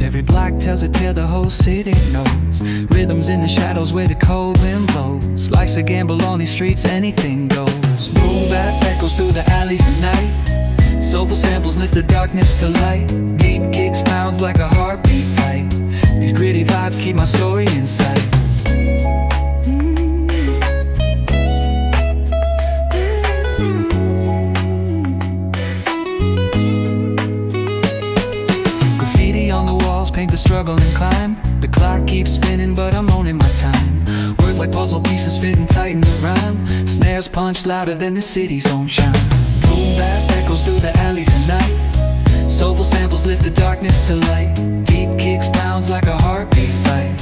notes. Every block tells a tale the whole city knows. Rhythms in the shadows where the cold wind blows. Life's a gamble on these streets, anything goes. Boom bap echoes through the alleys at night. Soulful samples lift the darkness to light. Deep kicks pounds like a heartbeat fight. These gritty vibes keep my story in sight. Paint the struggle and climb. The clock keeps spinning but I'm owning my time. Words like puzzle pieces fitting tight in the rhyme. Snares punch louder than the city's own chime. Boom bap echoes through the alleys at night. Soulful samples lift the darkness to light. Deep kicks pounds like a heartbeat fight.